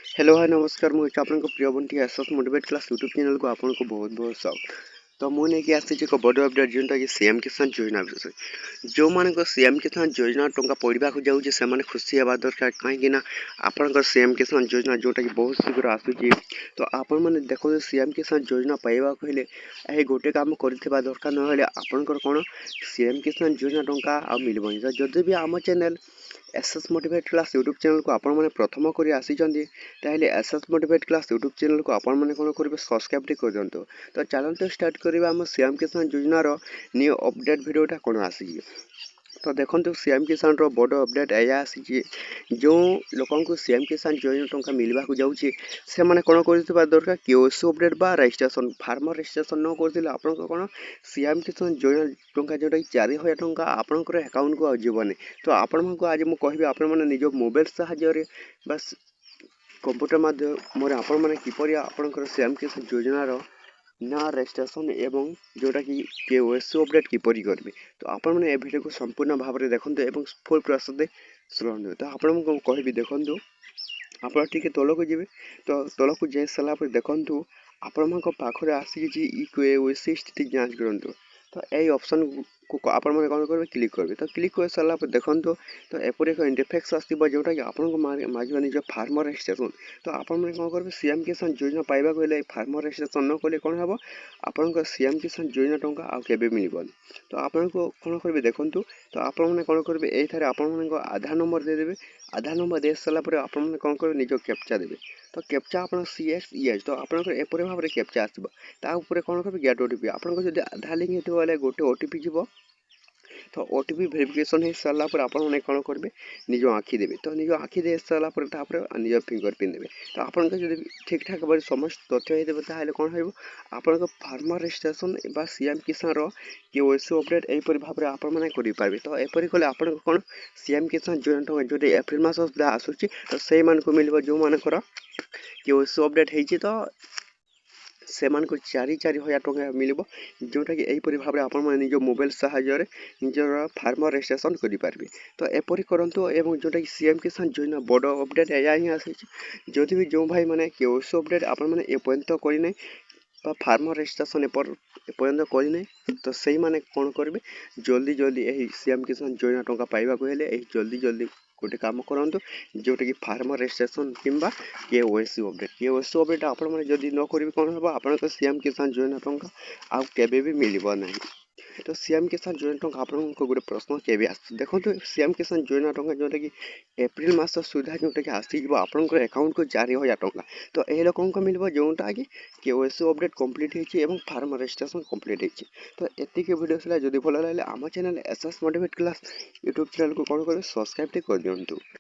Hello hi नमस्कार मुझे आपको प्रिय Bunty SS motivate class YouTube channel को आपको बहुत बहुत स्वागत। तो मुझे नहीं आसी एक बड़ अपडेट जोटा कि सीएम किसान योजना विषय जो मान सीएम किसान योजना टंका पड़ा जाऊँगी से खुशी हवा दरकार कहीं आपंकर सीएम किसान योजना जोटा कि बहुत शीघ्र आसूँ। तो आपण मैंने देखो सीएम किसान योजना पाइबा हेल्ले गोटे कम कर दरकार ना आपंकर कौन सीएम किसान योजना टंका आ मिलबनी। तो जदि भी आम channel SS motivate class YouTube channel को आपण मैंने प्रथम कर आसी SS motivate class YouTube channel को आपण मैंने कौन करेंगे सब्सक्राइब कर दिंतु। तो चलते स्टार्ट करवा आम सीएम किसान योजनार न्यू अपडेट भिडियोटा कौन आसी। तो देखो सीएम किसान बड़ अपडेट या आसी जो लोक सीएम किसान योजना टंका मिलवा जाऊँगी से मैंने कौन कर दरकार केओसी अपडेट बा रजिस्ट्रेशन फार्मर रजिस्ट्रेशन न कर आप कौन सीएम किसान योजना टंका जोटा 4000 टंका आपंकर अकाउंट को जीवनी। तो आपण आज मुझे कहि आपण मैंने निज मोबाइल साहाय्य बस कंप्यूटर माध्यम आपण मैंने किपर आपंकर सीएम किसान योजनार ना रजिस्ट्रेशन एवं जोटा कि केओसी अपडेट किपर करेंगे। तो आपण मैंने भिडियो को संपूर्ण भाव में देखते और फुल प्रोसेस शुणु। तो आपण कहि देखूँ आप तल को जी। तो तल को जा सारापर देखूँ आपण पाखे आसिक केओसी स्थिति जांच करूँ। तो यही ऑप्शन को आप कौन करेंगे क्लिक करेंगे। तो क्लिक कर सारा देखो तो एपरी एक इंटरफेक्स आसो जोटा कि आपको मांगे निज फार्मर रजिस्ट्रेशन। तो आप कौन करेंगे सीएम किसान योजना पाइबा हेल्ले फार्मर रजिस्ट्रेशन न कले कौन हम आप सीएम किसान योजना टंका आगे मिलबनी। तो आपको कौन करेंगे देखूँ। तो आपने कौन करेंगे ये आप आधार नंबर देदेवे। आधार नंबर दे सारापर आपने कौन करेंगे निज कैप्चा देवे। तो कैप्चा आप सीएस इएच। तो आप एपरी भाव में कैप्चा आसो कौन करेंगे गेट ओटीपी आपको जब आधार लिंक हो गोटे ओटीपी जीव। तो ओटीपी भेरिफिकेशन हो सारापर आपने कौन करेंगे निज आँखि देवे। तो निज आँखि दे सारापर निज फिंगरप्रिंट देवे। तो आपन ठीक ठाक भाव समस्त तथ्य होते कौन हो आप फार्मर रजिस्ट्रेशन बा सीएम किसान केओसी अपडेट यहीपर भाव में आपने करेंगे। तो एपरी कले आप कौन सीएम किसान योजना टंका जो एप्रिल मास सुधा आसूँ तो से मिल जो मानकर केओसी अपडेट होती। तो से 4,000 टंका मिल जोटा कि यहीपर भाव में आप निज मोबाइल साहाय्य निजर फार्मर रजिस्ट्रेशन करेंगे। तो एपरी करूँ और जोटा कि सीएम किसान योजना बड़ अपडेट या ही आसी। जदि भी जो भाई मैंने केओसी अपडेट आपने एपर्यंत करना फार्मर रजिस्ट्रेशन एपर्यंत करना तो से मैंने कौन करेंगे जल्दी जल्दी यही सीएम किसान योजना टंका पाइबा हेल्ले जल्दी जल्दी गोटे कम करूँ जोटा कि फार्मर रजिस्ट्रेशन किंबा केओसी अपडेट आप न करेंगे कौन हम आप सीएम किसान योजना टंका आउ केबे भी मिलबो नहीं। तो सीएम किसान योजना टंका आपको गोटे प्रश्न केबे आस देखो। सीएम किसान योजना टंका जोटा कि एप्रिल मास सुधा जोटा कि आसीज आपंकर अकाउंट को 4,000 टंका। तो ये लोक मिल जोटा कि केओसी अपडेट कम्प्लीट होती फार्मर रजिस्ट्रेशन कम्प्लीट होती। तो ये वीडियो सला जब भल लगे आम channel SS motivate class YouTube channel को कौन करेंगे सब्सक्राइब कर दिंतु।